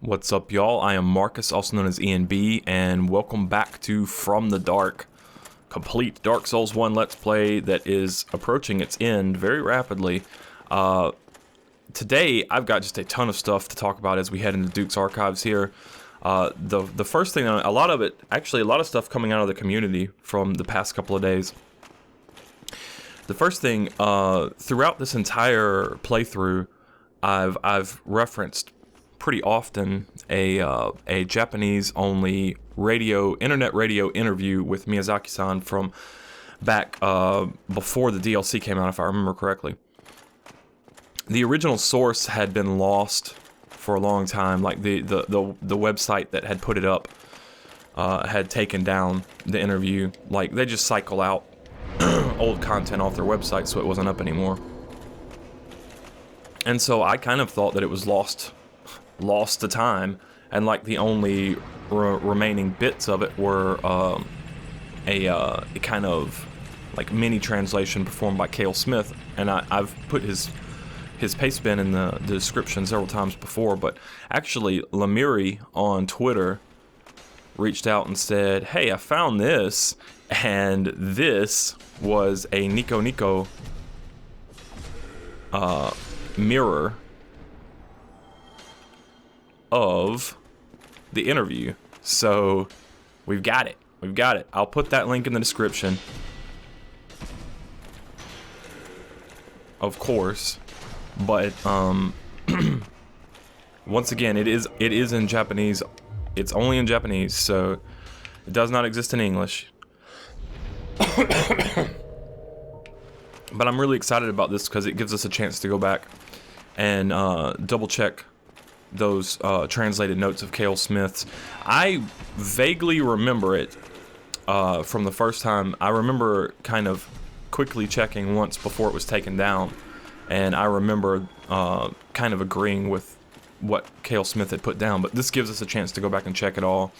What's up, y'all? I am Marcus, also known as ENB, and welcome back to From the Dark, complete Dark Souls 1 Let's Play that is approaching its end very rapidly. Today, I've got just a ton of stuff to talk about as we head into Duke's Archives here. The first thing, a lot of stuff coming out of the community from the past couple of days. The first thing, throughout this entire playthrough, I've referenced pretty often a Japanese-only internet radio interview with Miyazaki-san from back before the DLC came out, if I remember correctly. The original source had been lost for a long time. Like the website that had put it up had taken down the interview. Like they just cycle out old content off their website, so it wasn't up anymore. And so I kind of thought that it was lost to time, and like the only remaining bits of it were a kind of like mini translation performed by Cale Smith, and I've put his paste bin in the description several times before, but actually Lemiri on Twitter reached out and said, hey, I found this, and this was a Nico Nico mirror of the interview. So we've got it. I'll put that link in the description, of course, but once again, it is in Japanese. It's only in Japanese, so it does not exist in English. But I'm really excited about this because it gives us a chance to go back and double check those translated notes of Cale Smith's. I vaguely remember it from the first time. I remember kind of quickly checking once before it was taken down, and I remember kind of agreeing with what Cale Smith had put down. But this gives us a chance to go back and check it all,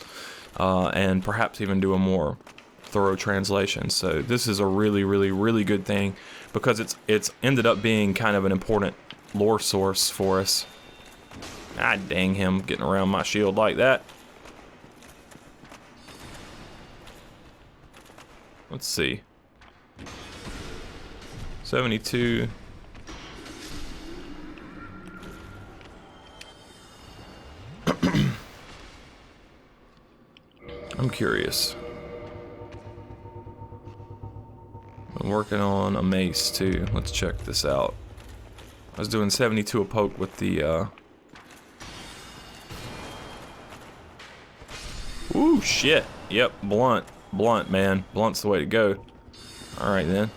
and perhaps even do a more thorough translation. So this is a really, really, really good thing because it's ended up being kind of an important lore source for us. Ah, dang him, getting around my shield like that. Let's see. 72. I'm curious. I'm working on a mace too. Let's check this out. I was doing 72 a poke with the Ooh, shit. Yep, blunt. Blunt, man. Blunt's the way to go. Alright, then.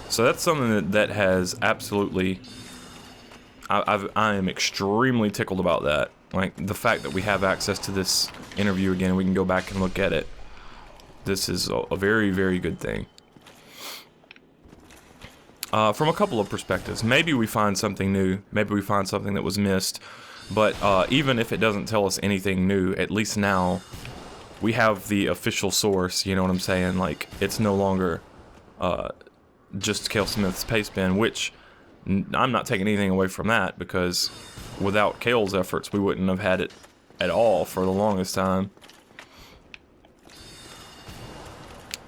So that's something that has absolutely... I am extremely tickled about that. Like, the fact that we have access to this interview again, we can go back and look at it. This is a very, very good thing. From a couple of perspectives. Maybe we find something new. Maybe we find something that was missed. But even if it doesn't tell us anything new, at least now we have the official source, you know what I'm saying? Like, it's no longer just Cale Smith's paste bin, which I'm not taking anything away from that, because without Cale's efforts, we wouldn't have had it at all for the longest time.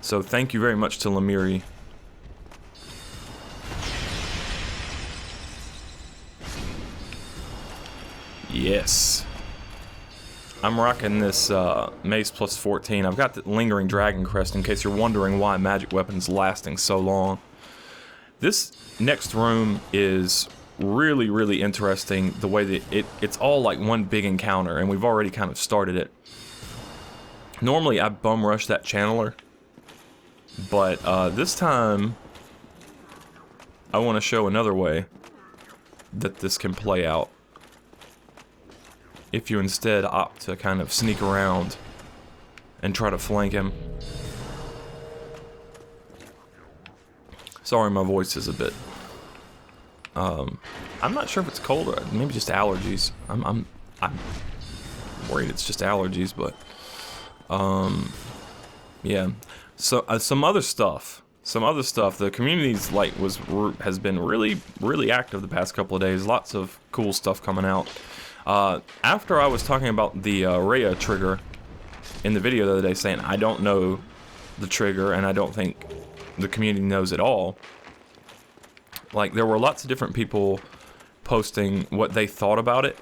So thank you very much to Lemiri. Yes. I'm rocking this Mace plus 14. I've got the Lingering Dragon Crest in case you're wondering why magic weapons lasting so long. This next room is really, really interesting, the way that it's all like one big encounter, and we've already kind of started it. Normally I bum rush that channeler, but this time I want to show another way that this can play out. If you instead opt to kind of sneak around and try to flank him. Sorry, my voice is a bit I'm not sure if it's cold or maybe just allergies. worried it's just allergies, but yeah. So some other stuff. The community's has been really active the past couple of days. Lots of cool stuff coming out. After I was talking about the Rhea trigger in the video the other day, saying I don't know the trigger and I don't think the community knows it all. Like, there were lots of different people posting what they thought about it.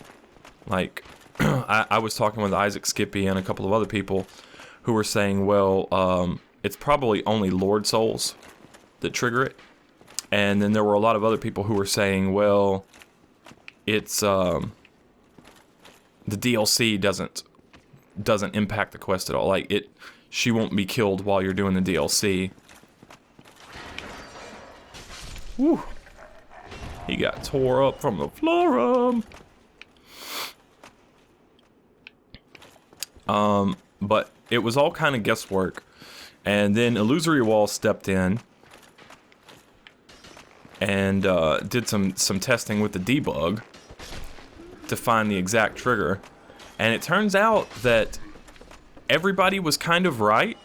Like, I was talking with Isaac Skippy and a couple of other people who were saying, well, it's probably only Lord Souls that trigger it. And then there were a lot of other people who were saying, well, it's the DLC doesn't impact the quest at all. Like, she won't be killed while you're doing the DLC. Woo. He got tore up from the floor. But it was all kind of guesswork. And then Illusory Wall stepped in and did some testing with the debug to find the exact trigger. And it turns out that everybody was kind of right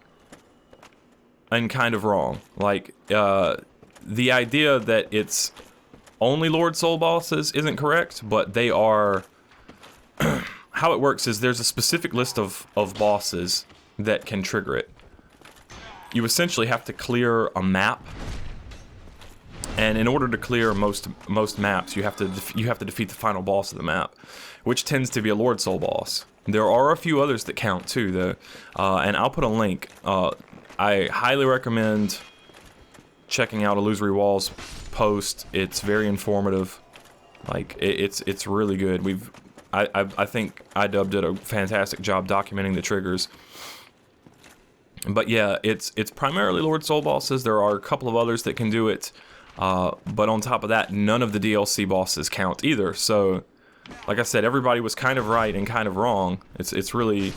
and kind of wrong. Like, the idea that it's only Lord Soul bosses isn't correct, but they are... How it works is there's a specific list of bosses that can trigger it. You essentially have to clear a map, and in order to clear most maps, you have to defeat the final boss of the map, which tends to be a Lord Soul boss. There are a few others that count too, though, and I'll put a link. I highly recommend checking out Illusory Wall's post. It's very informative. Like, it's really good. I think iDub did a fantastic job documenting the triggers. But yeah, it's primarily Lord Soul bosses. There are a couple of others that can do it. But on top of that, none of the DLC bosses count either. So, like I said, everybody was kind of right and kind of wrong. It's really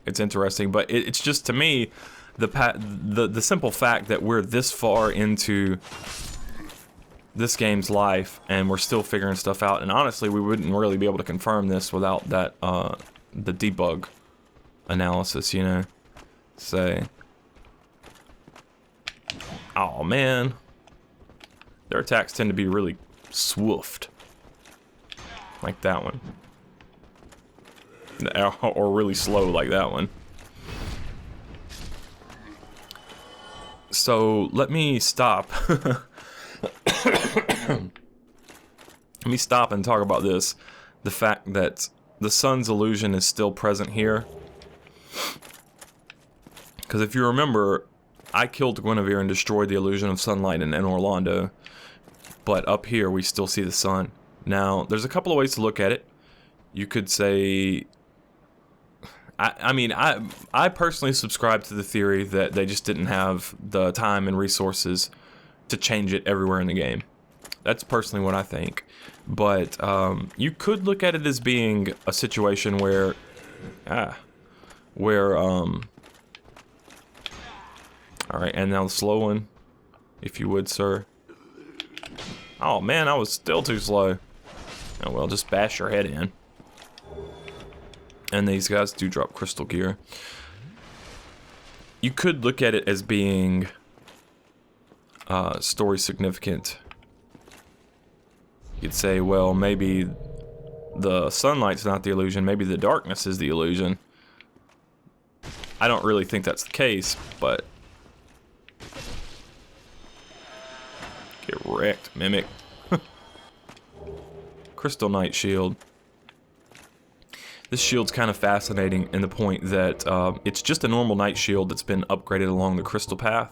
it's interesting. But it's just, to me, the simple fact that we're this far into this game's life and we're still figuring stuff out, and honestly we wouldn't really be able to confirm this without that the debug analysis, you know. Say, oh man, their attacks tend to be really swoofed, like that one, or really slow like that one. So let me stop. Let me stop and talk about this. The fact that the sun's illusion is still present here. Because if you remember, I killed Guinevere and destroyed the illusion of sunlight in Orlando. But up here, we still see the sun. Now, there's a couple of ways to look at it. You could say... I personally subscribe to the theory that they just didn't have the time and resources to change it everywhere in the game. That's personally what I think. But you could look at it as being a situation where alright, and now the slow one, if you would, sir. Oh man, I was still too slow. Oh well, just bash your head in. And these guys do drop crystal gear. You could look at it as being story significant. You could say, well, maybe the sunlight's not the illusion, maybe the darkness is the illusion. I don't really think that's the case, but... Get wrecked, Mimic. Crystal Knight Shield. This shield's kind of fascinating in the point that it's just a normal Knight Shield that's been upgraded along the crystal path.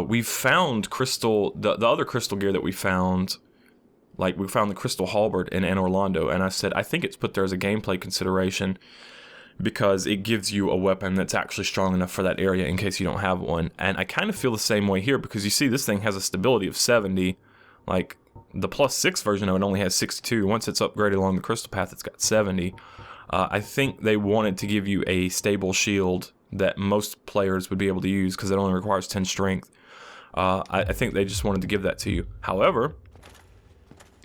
We've found crystal, the other crystal gear that we found, like we found the crystal halberd in Orlando, and I said I think it's put there as a gameplay consideration because it gives you a weapon that's actually strong enough for that area in case you don't have one. And I kind of feel the same way here because you see this thing has a stability of 70, like the +6 version of it only has 62. Once it's upgraded along the crystal path, it's got 70. I think they wanted to give you a stable shield that most players would be able to use because it only requires 10 strength. I think they just wanted to give that to you. However,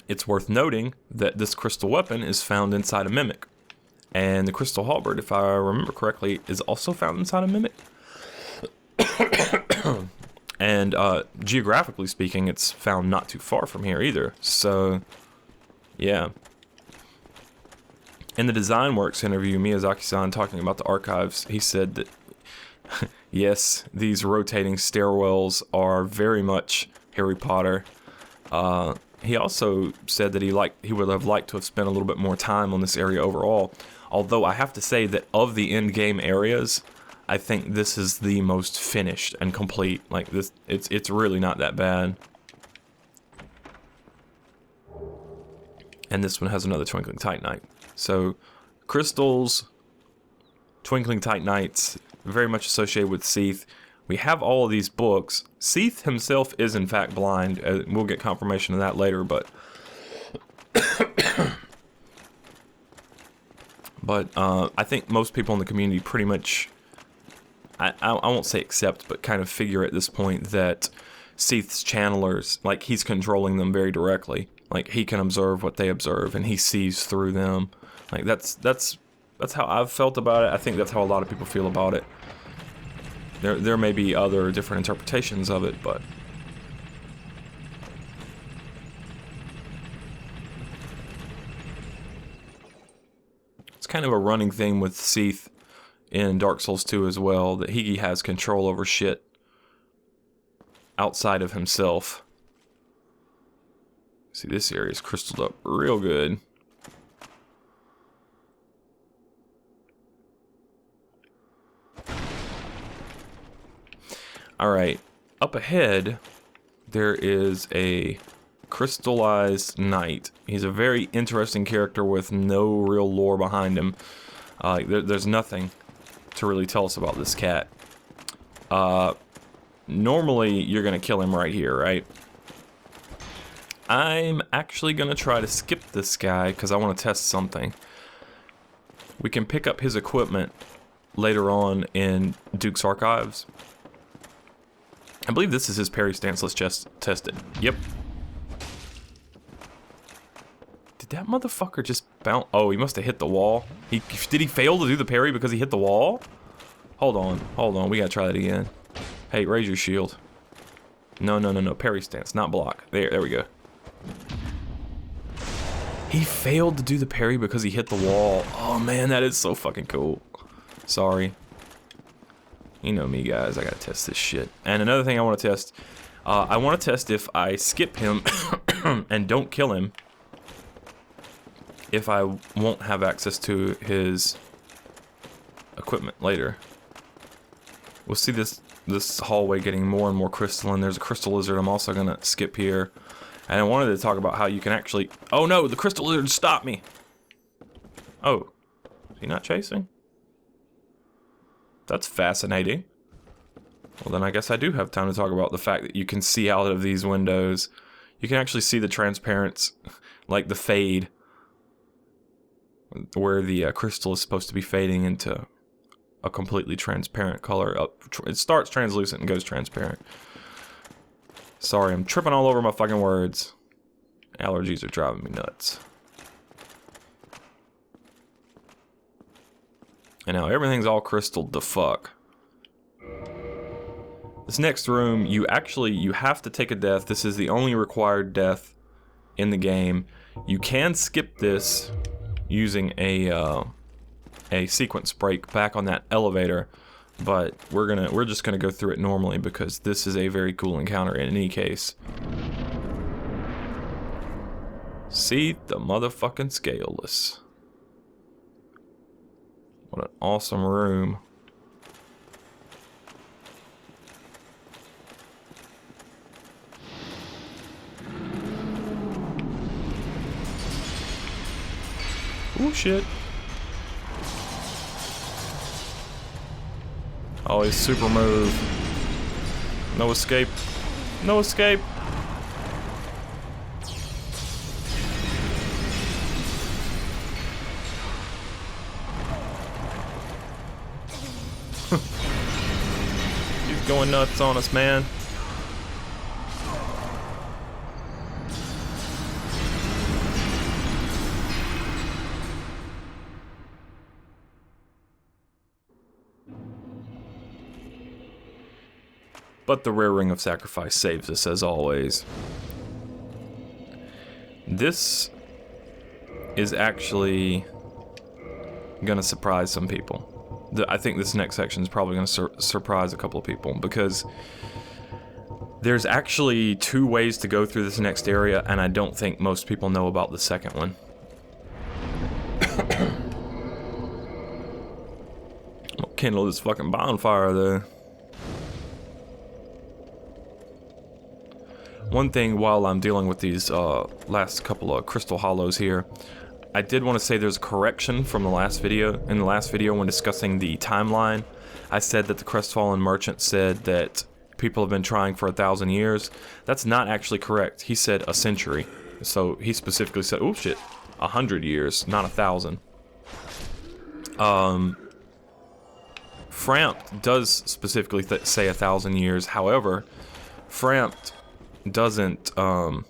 It's worth noting that this crystal weapon is found inside a mimic. And the crystal halberd, if I remember correctly, is also found inside a mimic. And geographically speaking, it's found not too far from here either. So, yeah. In the Design Works interview, Miyazaki-san talking about the archives, he said that, yes, these rotating stairwells are very much Harry Potter. He also said that he would have liked to have spent a little bit more time on this area overall. Although I have to say that of the end-game areas, I think this is the most finished and complete. Like this, it's really not that bad. And this one has another Twinkling Titanite. So, crystals, Twinkling Titanites, very much associated with Seath. We have all of these books. Seath himself is in fact blind. We'll get confirmation of that later, but... But I think most people in the community pretty much... I won't say accept, but kind of figure at this point that Seath's channelers, like, he's controlling them very directly. Like, he can observe what they observe, and he sees through them. Like, that's how I've felt about it. I think that's how a lot of people feel about it. There may be other different interpretations of it, but... It's kind of a running thing with Seath in Dark Souls 2 as well, that he has control over shit outside of himself. See, this area is crystalled up real good. Alright, up ahead, there is a crystallized knight. He's a very interesting character with no real lore behind him. There's nothing to really tell us about this cat. Normally, you're gonna kill him right here, right? I'm actually gonna try to skip this guy because I want to test something. We can pick up his equipment later on in Duke's Archives. I believe this is his parry stance. Let's just test it. Yep. Did that motherfucker just bounce? Oh, he must have hit the wall. Did he fail to do the parry because he hit the wall? Hold on. We gotta try that again. Hey, raise your shield. No. Parry stance, not block. There we go. He failed to do the parry because he hit the wall. Oh man, that is so fucking cool. Sorry. You know me, guys. I gotta test this shit. And another thing I want to test. I want to test if I skip him and don't kill him, if I won't have access to his equipment later. We'll see this hallway getting more and more crystalline. There's a crystal lizard. I'm also gonna skip here. And I wanted to talk about how you can actually... Oh no, the crystal lizard stopped me! Oh. Is he not chasing? That's fascinating. Well, then I guess I do have time to talk about the fact that you can see out of these windows. You can actually see the transparence, like the fade, where the crystal is supposed to be fading into a completely transparent color. It starts translucent and goes transparent. Sorry, I'm tripping all over my fucking words. Allergies are driving me nuts. And now everything's all crystalled the fuck. This next room, you have to take a death. This is the only required death in the game. You can skip this using a sequence break back on that elevator, but we're just gonna go through it normally because this is a very cool encounter in any case. Seath the motherfucking Scaleless. What an awesome room. Oh shit. Oh, his super move. No escape. No escape. He's going nuts on us, man. But the rare ring of sacrifice saves us as always. This is actually gonna surprise some people. I think this next section is probably gonna surprise a couple of people, because there's actually 2 ways to go through this next area, and I don't think most people know about the second one. I'll kindle this fucking bonfire though. One thing while I'm dealing with these last couple of crystal hollows here, I did want to say there's a correction from the last video. In the last video when discussing the timeline, I said that the Crestfallen Merchant said that people have been trying for 1,000 years. That's not actually correct. He said a century. So he specifically said, oh shit, 100 years, not 1,000. Frampt does specifically say 1,000 years. However, Frampt doesn't, damn,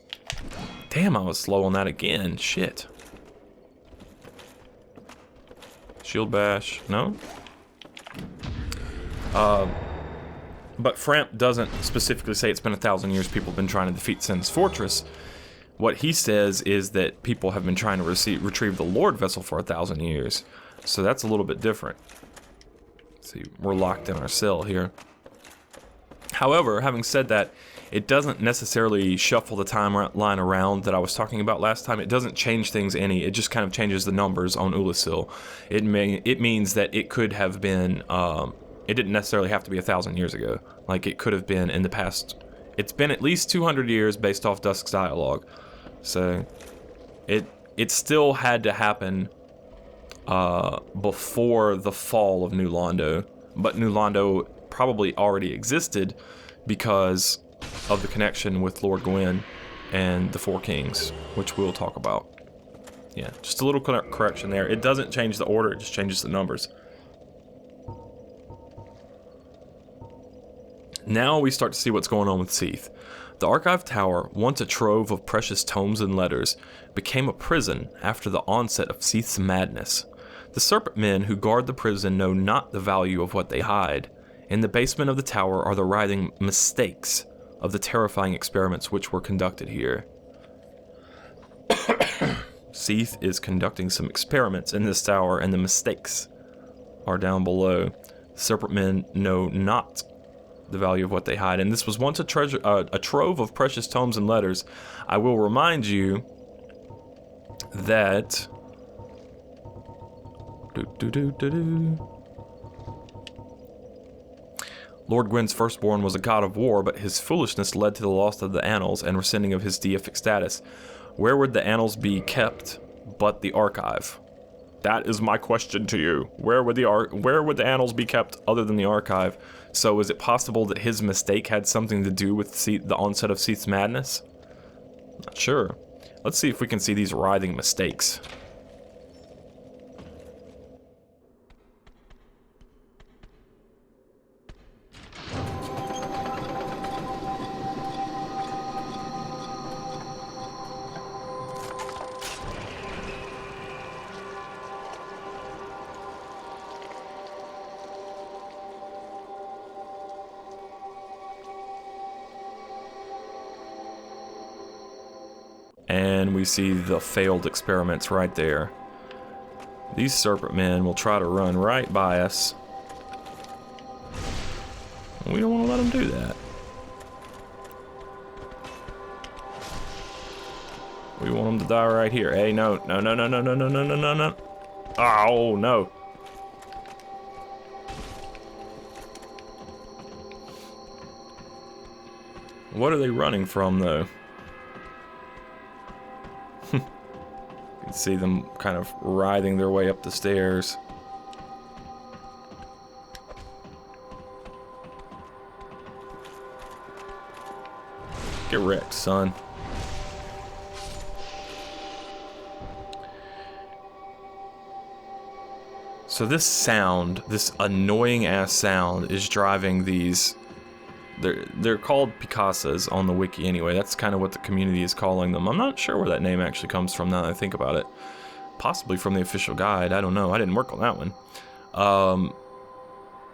I was slow on that again. Shit. Shield bash, no? But Frampt doesn't specifically say it's been 1,000 years people have been trying to defeat Sin's Fortress. What he says is that people have been trying to retrieve the Lord Vessel for 1,000 years. So that's a little bit different. See, we're locked in our cell here. However, having said that, it doesn't necessarily shuffle the timeline around that I was talking about last time. It doesn't change things any. It just kind of changes the numbers on Ulasil. It means that it could have been, it didn't necessarily have to be 1,000 years ago. Like, it could have been in the past. It's been at least 200 years based off Dusk's dialogue. So, it still had to happen before the fall of New Londo. But New Londo probably already existed because of the connection with Lord Gwyn and the Four Kings, which we'll talk about. Yeah, just a little correction there. It doesn't change the order, it just changes the numbers. Now we start to see what's going on with Seath. The Archive Tower, once a trove of precious tomes and letters, became a prison after the onset of Seath's madness. The Serpent Men who guard the prison know not the value of what they hide. In the basement of the tower are the writhing mistakes of the terrifying experiments which were conducted here. Seath is conducting some experiments in this tower, and the mistakes are down below. The Serpent Men know not the value of what they hide, and this was once a trove of precious tomes and letters. I will remind you that Lord Gwyn's firstborn was a god of war, but his foolishness led to the loss of the annals and rescinding of his deific status. Where would the annals be kept but the archive? That is my question to you. Where would the annals be kept other than the archive? So is it possible that his mistake had something to do with the onset of Seath's madness? Not sure. Let's see if we can see these writhing mistakes. And we see the failed experiments right there. These Serpent Men will try to run right by us. We don't want to let them do that. We want them to die right here. Hey, no. No, no, no, no, no, no, no, no, no, no. Oh, no. What are they running from, though? You can see them kind of writhing their way up the stairs. Get wrecked, son. So this sound, this annoying ass sound, is driving these. They're called Picasas on the wiki anyway. That's kind of what the community is calling them. I'm not sure where that name actually comes from now that I think about it. Possibly from the official guide. I don't know. I didn't work on that one.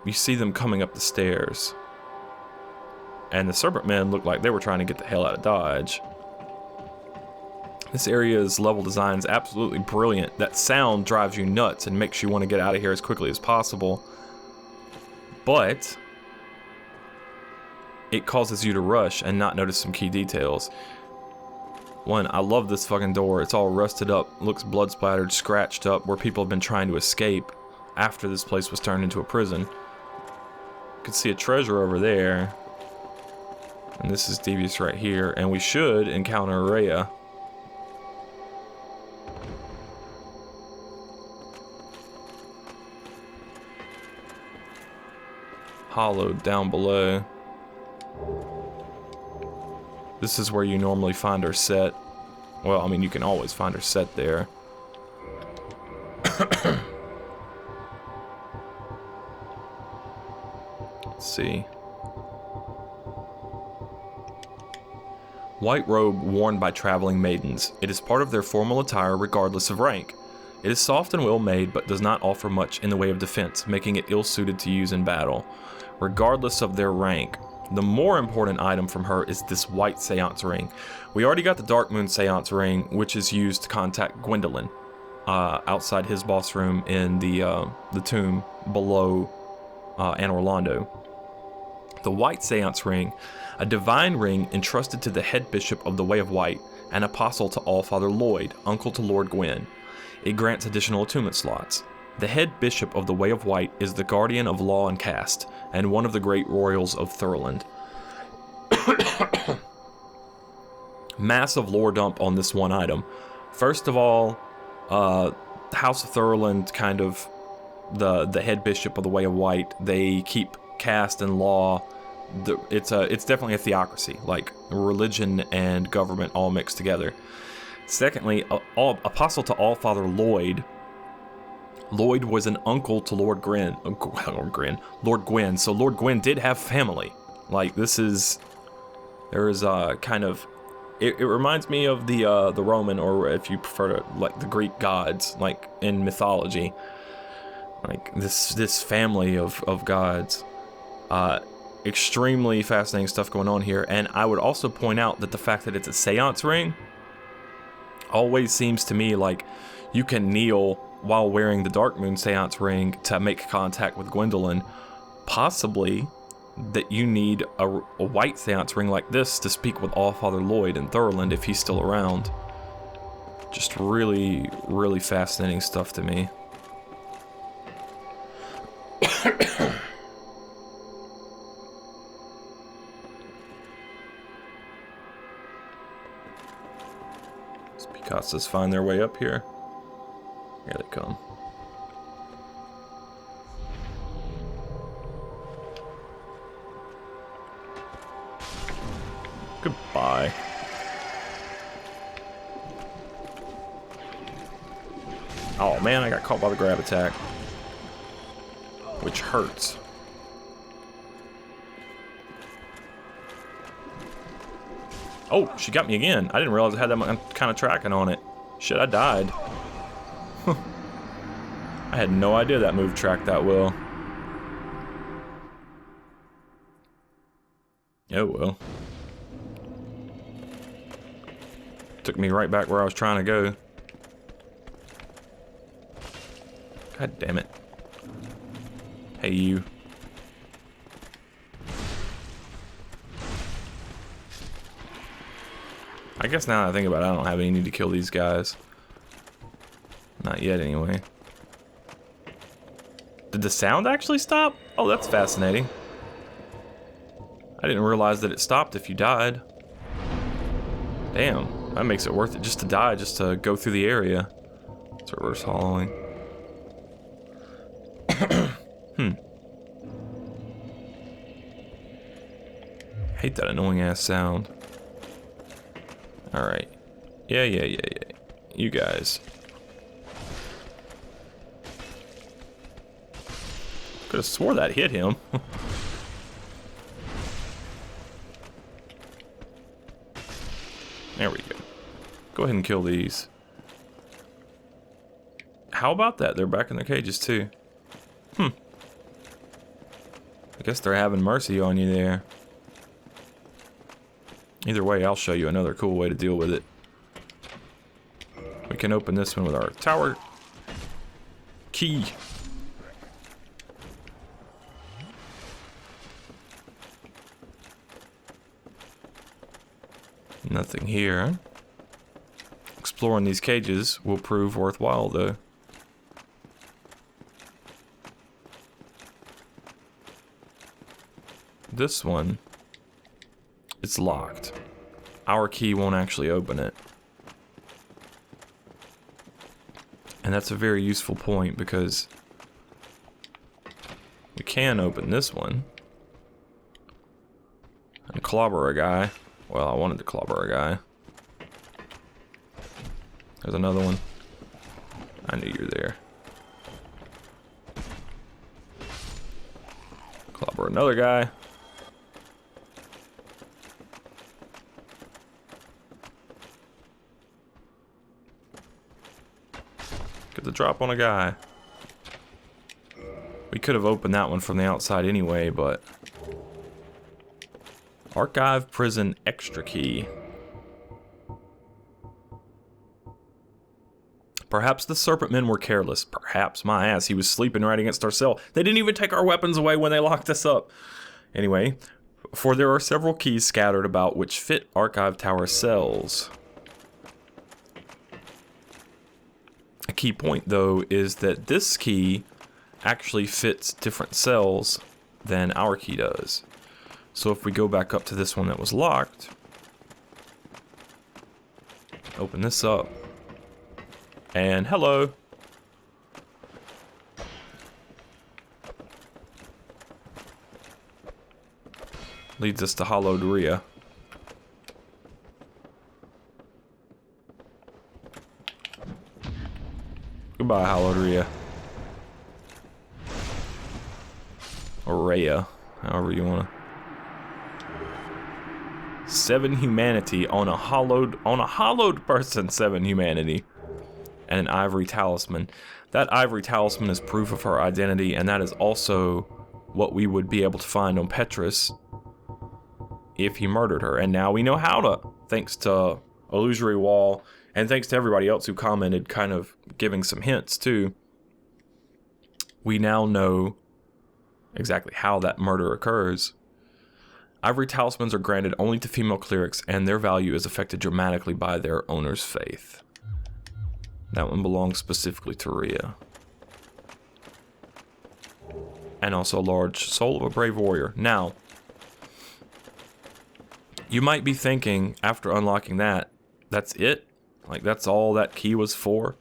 You see them coming up the stairs. And the Serpent Men looked like they were trying to get the hell out of Dodge. This area's level design is absolutely brilliant. That sound drives you nuts and makes you want to get out of here as quickly as possible. But it causes you to rush and not notice some key details. One, I love this fucking door. It's all rusted up, looks blood splattered, scratched up, where people have been trying to escape after this place was turned into a prison. You can see a treasure over there. And this is devious right here. And we should encounter Rhea. Hollowed down below. This is where you normally find her set. Well, I mean, you can always find her set there. Let's see. White robe worn by traveling maidens. It is part of their formal attire regardless of rank. It is soft and well made, but does not offer much in the way of defense, making it ill-suited to use in battle. Regardless of their rank. The more important item from her is this white seance ring. We already got the Dark Moon seance ring, which is used to contact Gwendolyn outside his boss room in the tomb below Anor Londo. The white seance ring, a divine ring entrusted to the head bishop of the Way of White, and apostle to Allfather Lloyd, uncle to Lord Gwyn. It grants additional attunement slots. The head bishop of the Way of White is the guardian of law and caste, and one of the great royals of Thurland. Massive lore dump on this one item. First of all, the House of Thurland, kind of the head bishop of the Way of White, they keep caste and law. It's definitely a theocracy, like religion and government all mixed together. Secondly, apostle to Allfather Lloyd. Lloyd was an uncle to Lord Gwyn. So Lord Gwyn did have family. Like, this is, there is kind of, it reminds me of the Roman, or if you prefer to, like the Greek gods, like in mythology. Like this family of gods. Extremely fascinating stuff going on here. And I would also point out that the fact that it's a seance ring always seems to me like you can kneel while wearing the Dark Moon seance ring to make contact with Gwendolyn. Possibly that you need a white seance ring like this to speak with Allfather Lloyd in Thurland if he's still around. Just really, really fascinating stuff to me. Picasa's find their way up here. Here they come. Goodbye. Oh man, I got caught by the grab attack. Which hurts. Oh, she got me again. I didn't realize I had that kind of tracking on it. Shit, I died. I had no idea that move tracked that well. Oh well. Took me right back where I was trying to go. God damn it. Hey you. I guess now that I think about it, I don't have any need to kill these guys. Not yet, anyway. Did the sound actually stop? Oh, that's fascinating. I didn't realize that it stopped if you died. Damn, that makes it worth it just to die, just to go through the area. It's reverse hollowing. Hate that annoying ass sound. Alright. Yeah. You guys. Could have swore that hit him. There we go. Go ahead and kill these. How about that? They're back in their cages too. I guess they're having mercy on you there. Either way, I'll show you another cool way to deal with it. We can open this one with our tower key. Nothing here. Exploring these cages will prove worthwhile, though. This one, it's locked. Our key won't actually open it. And that's a very useful point because we can open this one and clobber a guy. Well, I wanted to clobber a guy. There's another one. I knew you were there. Clobber another guy. Get the drop on a guy. We could have opened that one from the outside anyway, but... Archive prison extra key. Perhaps the serpent men were careless. Perhaps, my ass, he was sleeping right against our cell. They didn't even take our weapons away when they locked us up. Anyway, for there are several keys scattered about which fit archive tower cells. A key point, though, is that this key actually fits different cells than our key does. So if we go back up to this one that was locked, open this up, and hello. Leads us to hollowed Rhea. Goodbye, hollowed Rhea. Or Rhea, however you wanna. 7 humanity on a hollowed person. 7 humanity. And an ivory talisman. That ivory talisman is proof of her identity, and that is also what we would be able to find on Petrus if he murdered her. And now we know how to, thanks to Illusory Wall, and thanks to everybody else who commented, kind of giving some hints too. We now know exactly how that murder occurs. Ivory talismans are granted only to female clerics, and their value is affected dramatically by their owner's faith. That one belongs specifically to Rhea. And also a large soul of a brave warrior. Now, you might be thinking, after unlocking that, that's it? Like, that's all that key was for?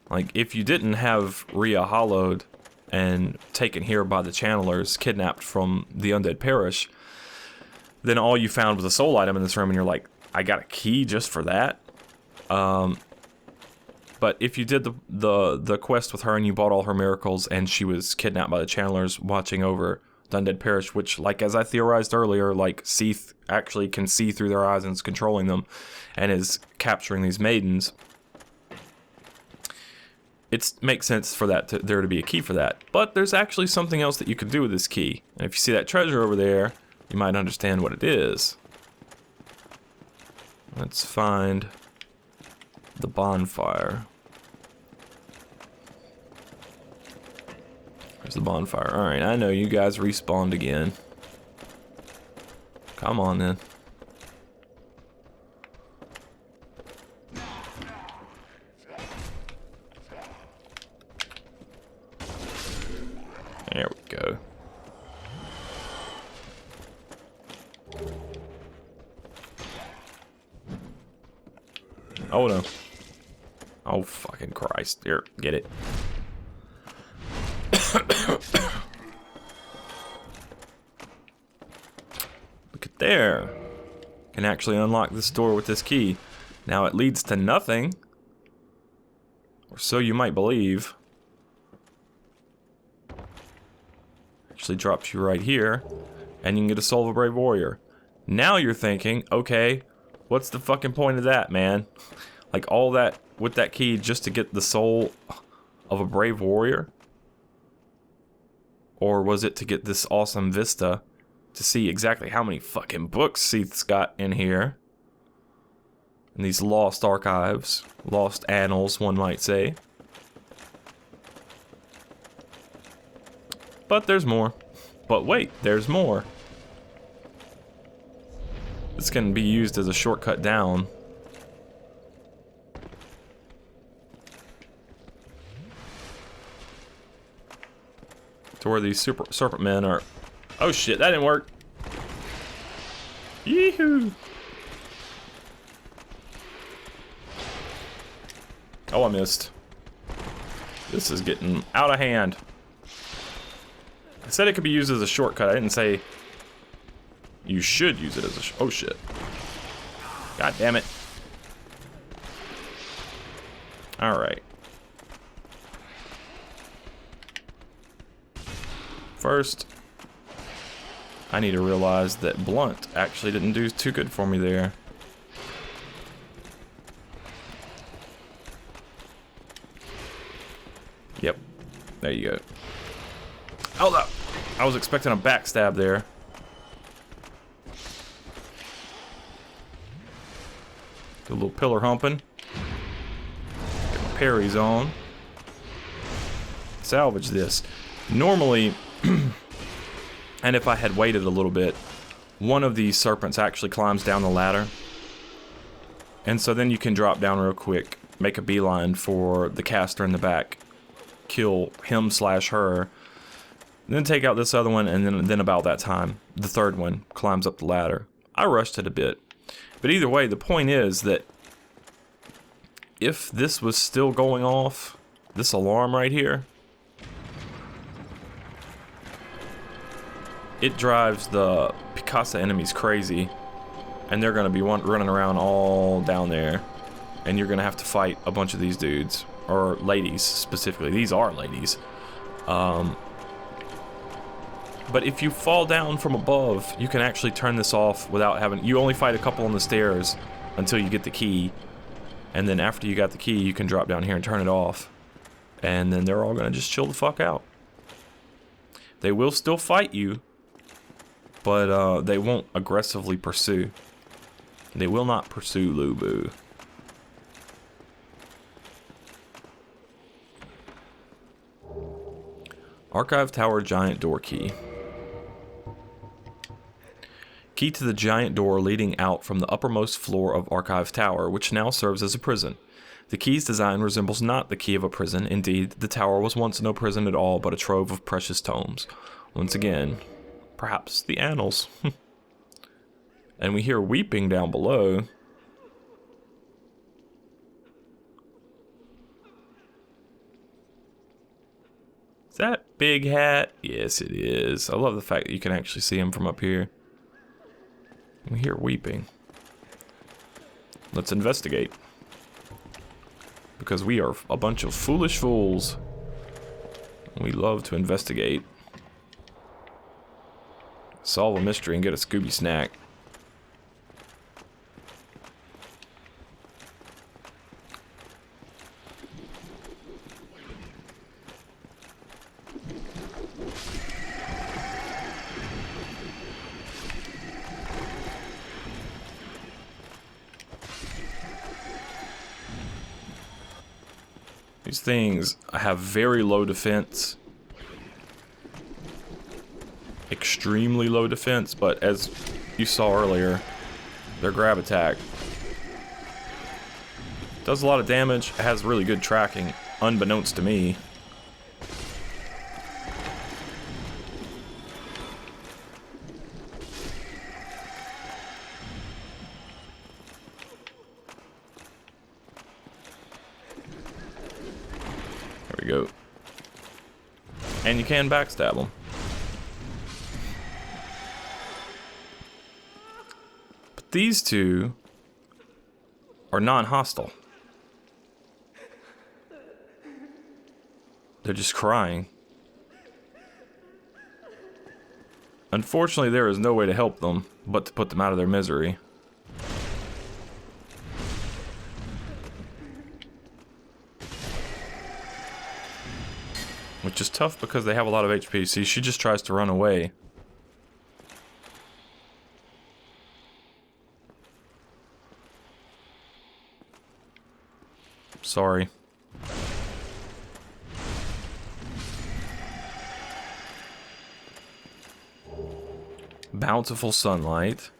Like, if you didn't have Rhea hollowed and taken here by the channelers, kidnapped from the Undead Parish, then all you found was a soul item in this room, and you're like, I got a key just for that? But if you did the quest with her and you bought all her miracles and she was kidnapped by the channelers watching over the Undead Parish, which, like, as I theorized earlier, like, Seath actually can see through their eyes and is controlling them and is capturing these maidens, it makes sense for that there to be a key for that. But there's actually something else that you can do with this key. And if you see that treasure over there, you might understand what it is. Let's find the bonfire. There's the bonfire. Alright, I know you guys respawned again. Come on then. There we go. Oh no. Oh fucking Christ. Here, get it. Look at there. Can actually unlock this door with this key. Now it leads to nothing. Or so you might believe. Actually drops you right here. And you can get a soul of a brave warrior. Now you're thinking, okay, what's the fucking point of that, man? Like, all that with that key just to get the soul of a brave warrior? Or was it to get this awesome vista to see exactly how many fucking books Seath's got in here? in these lost archives, lost annals, one might say. But there's more. But wait, there's more. This can be used as a shortcut down. To where these serpent men are. Oh shit, that didn't work. Yee-hoo. Oh, I missed. This is getting out of hand. I said it could be used as a shortcut. I didn't say you should use it as a oh shit. God damn it. Alright. First, I need to realize that blunt actually didn't do too good for me there. Yep. There you go. Hold up. I was expecting a backstab there. Do a little pillar humping. Get my parries on. Salvage this. Normally, and if I had waited a little bit, one of these serpents actually climbs down the ladder. And so then you can drop down real quick, make a beeline for the caster in the back, kill him / her, then take out this other one, and then about that time, the third one climbs up the ladder. I rushed it a bit. But either way, the point is that if this was still going off, this alarm right here, it drives the Picasa enemies crazy, and they're going to be running around all down there, and you're going to have to fight a bunch of these dudes, or ladies specifically. These are ladies. But if you fall down from above, you can actually turn this off without having... You only fight a couple on the stairs until you get the key, and then after you got the key, you can drop down here and turn it off, and then they're all going to just chill the fuck out. They will still fight you, but they won't aggressively pursue. They will not pursue Lubu. Archive Tower Giant Door Key. Key to the giant door leading out from the uppermost floor of Archive Tower, which now serves as a prison. The key's design resembles not the key of a prison. Indeed, the tower was once no prison at all, but a trove of precious tomes. Once again, perhaps the annals. And we hear weeping down below. Is that Big Hat? Yes, it is. I love the fact that you can actually see him from up here. We hear weeping. Let's investigate. Because we are a bunch of foolish fools. We love to investigate. Solve a mystery and get a Scooby snack. These things have very low defense. Extremely low defense, but as you saw earlier, their grab attack does a lot of damage. It has really good tracking, unbeknownst to me. There we go. And you can backstab them. But these two are non-hostile. They're just crying. Unfortunately, there is no way to help them but to put them out of their misery. Which is tough because they have a lot of HP. See, she just tries to run away. Sorry. Bountiful sunlight.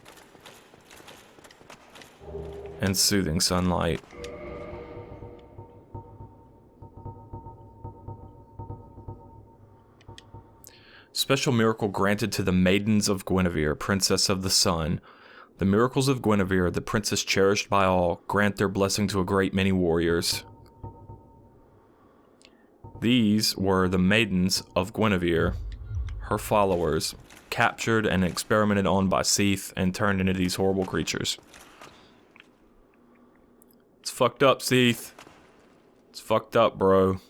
And soothing sunlight. Special miracle granted to the maidens of Guinevere, princess of the sun. The miracles of Guinevere, the princess cherished by all, grant their blessing to a great many warriors. These were the maidens of Guinevere, her followers, captured and experimented on by Seath and turned into these horrible creatures. It's fucked up, Seath. It's fucked up, bro.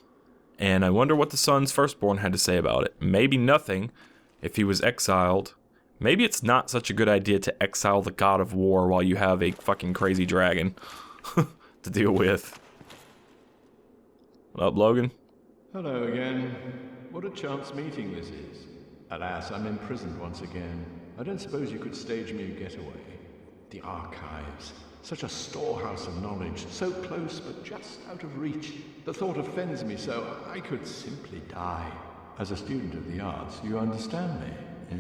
And I wonder what the sun's firstborn had to say about it. Maybe nothing, if he was exiled. Maybe it's not such a good idea to exile the god of war while you have a fucking crazy dragon to deal with. What up, Logan? Hello again. What a chance meeting this is. Alas, I'm imprisoned once again. I don't suppose you could stage me a getaway. The archives. Such a storehouse of knowledge. So close, but just out of reach. The thought offends me so I could simply die. As a student of the arts, you understand me, yeah?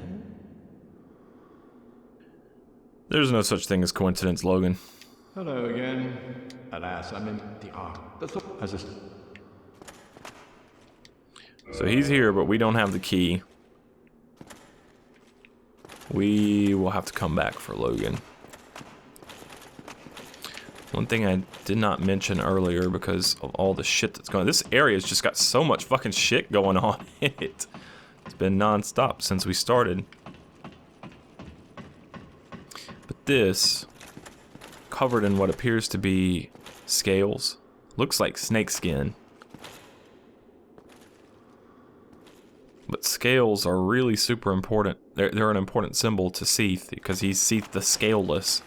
There's no such thing as coincidence, Logan. Hello again. Alas, I'm in the art. The thought as a... So he's here, but we don't have the key. We will have to come back for Logan. One thing I did not mention earlier because of all the shit that's going on. This area's just got so much fucking shit going on in it. It's been non-stop since we started. But this, covered in what appears to be scales, looks like snake skin. But scales are really super important. They're an important symbol to Seath because he's Seath the Scaleless.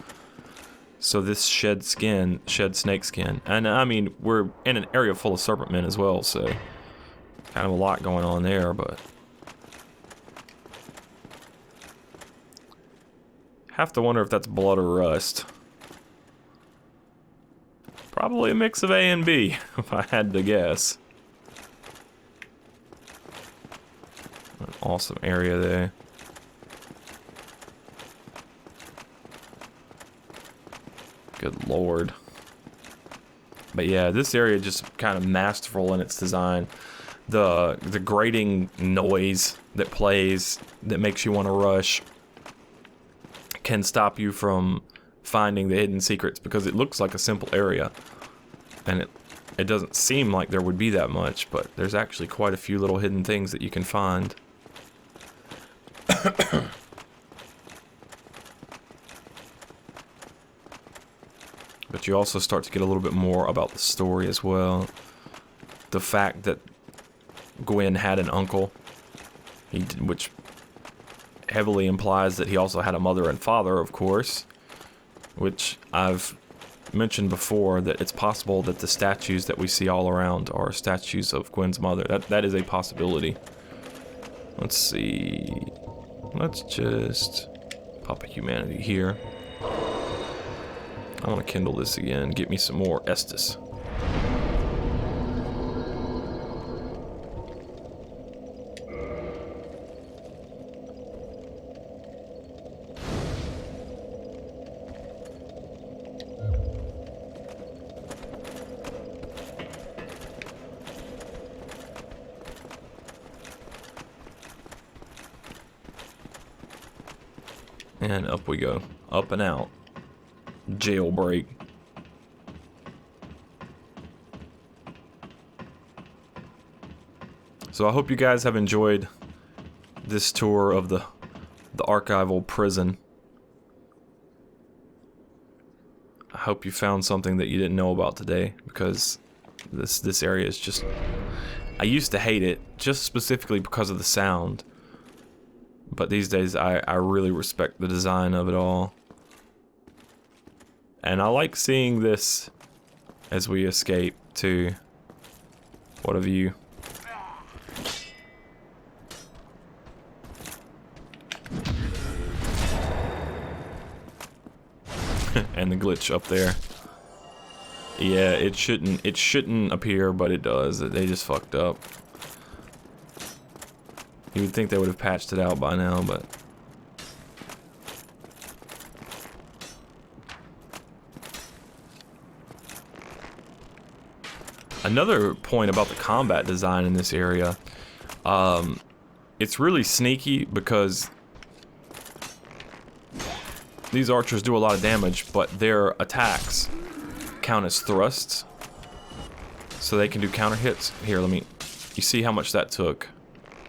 So this shed snake skin. And I mean, we're in an area full of serpent men as well, so kind of a lot going on there, but have to wonder if that's blood or rust. Probably a mix of A and B, if I had to guess. An awesome area there. Good lord. But yeah, this area just kind of masterful in its design. The grating noise that plays that makes you want to rush can stop you from finding the hidden secrets because it looks like a simple area. And it doesn't seem like there would be that much, but there's actually quite a few little hidden things that you can find. But you also start to get a little bit more about the story as well. The fact that Gwen had an uncle, which heavily implies that he also had a mother and father, of course. Which I've mentioned before, that it's possible that the statues that we see all around are statues of Gwen's mother. That is a possibility. Let's see. Let's just pop a humanity here. I want to kindle this again. Get me some more Estus. And up we go. Up and out. Jailbreak. So I hope you guys have enjoyed this tour of the archival prison. I hope you found something that you didn't know about today, because this area is just... I used to hate it, just specifically because of the sound. But these days I really respect the design of it all. And I like seeing this as we escape too. What a view. And the glitch up there. Yeah, it shouldn't appear, but it does. They just fucked up. You would think they would have patched it out by now, but... Another point about the combat design in this area, it's really sneaky because these archers do a lot of damage, but their attacks count as thrusts, so they can do counter hits. Here, you see how much that took,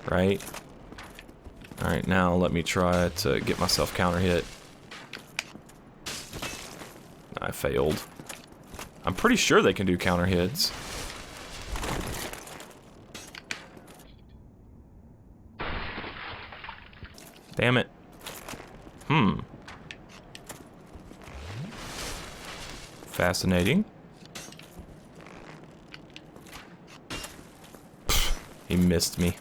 right? Alright, now let me try to get myself counter hit. I failed. I'm pretty sure they can do counter hits. Damn it. Fascinating. He missed me.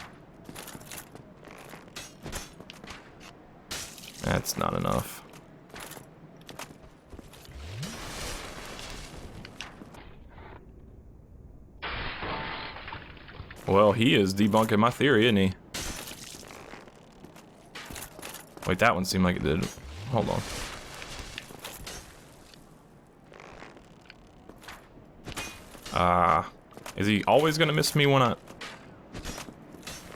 That's not enough. Well, he is debunking my theory, isn't he? Wait, that one seemed like it did. Hold on. Is he always gonna miss me when I...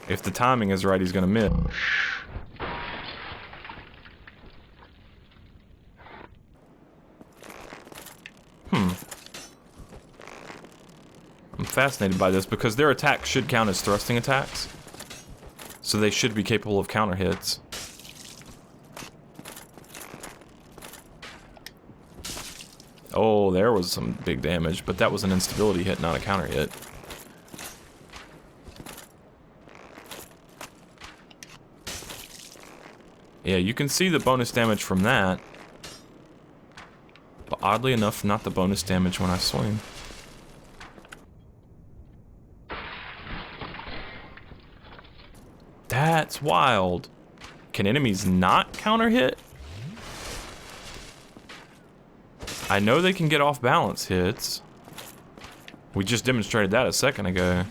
If the timing is right, he's gonna miss. I'm fascinated by this because their attacks should count as thrusting attacks. So they should be capable of counter hits. Oh, there was some big damage, but that was an instability hit, not a counter hit. Yeah, you can see the bonus damage from that. But oddly enough, not the bonus damage when I swing. That's wild. Can enemies not counter hit? I know they can get off balance hits. We just demonstrated that a second ago.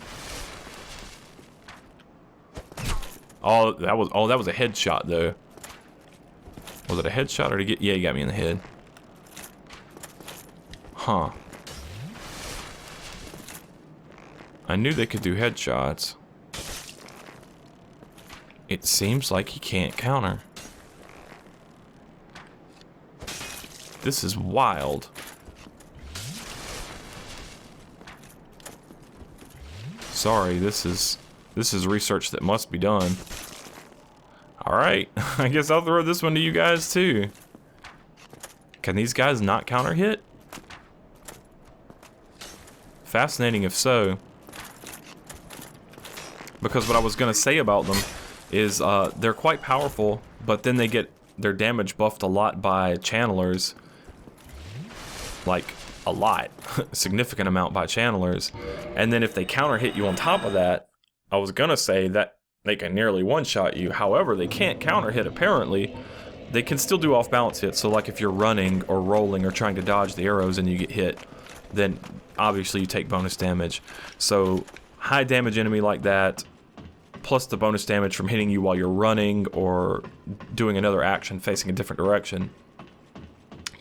Oh, that was a headshot though. Was it a headshot or to get? Yeah, he got me in the head. Huh. I knew they could do headshots. It seems like he can't counter. This is wild. Sorry, this is research that must be done. Alright, I guess I'll throw this one to you guys too. Can these guys not counter hit? Fascinating if so. Because what I was gonna say about them is they're quite powerful, but then they get their damage buffed a lot by channelers. Like, a lot. Significant amount by channelers. And then if they counter hit you on top of that, I was gonna say that they can nearly one-shot you. However, they can't counter hit apparently. They can still do off-balance hits. So like if you're running or rolling or trying to dodge the arrows and you get hit, then obviously you take bonus damage. So high damage enemy like that, plus the bonus damage from hitting you while you're running or doing another action facing a different direction,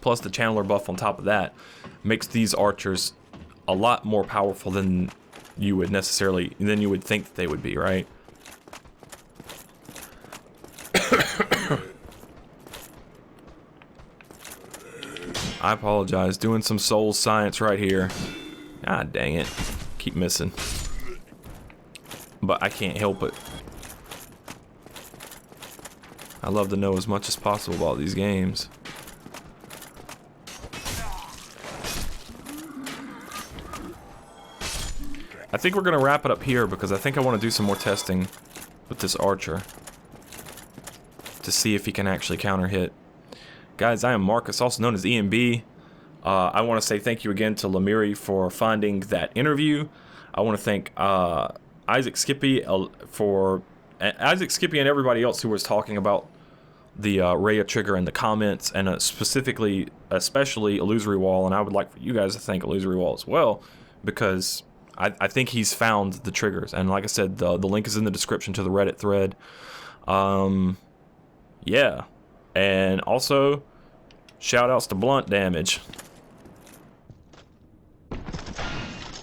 plus the channeler buff on top of that, makes these archers a lot more powerful than you would think that they would be, right? I apologize, doing some soul science right here. God dang it. Keep missing. But I can't help it. I love to know as much as possible about these games. I think we're gonna wrap it up here because I think I want to do some more testing with this archer to see if he can actually counter hit. Guys, I am Marcus, also known as EMB. I want to say thank you again to Lemiri for finding that interview. I want to thank Isaac Skippy and everybody else who was talking about the Rhea trigger in the comments, and especially Illusory Wall, and I would like for you guys to thank Illusory Wall as well, because I think he's found the triggers, and like I said, the link is in the description to the Reddit thread. Yeah, and also shout outs to Blunt Damage.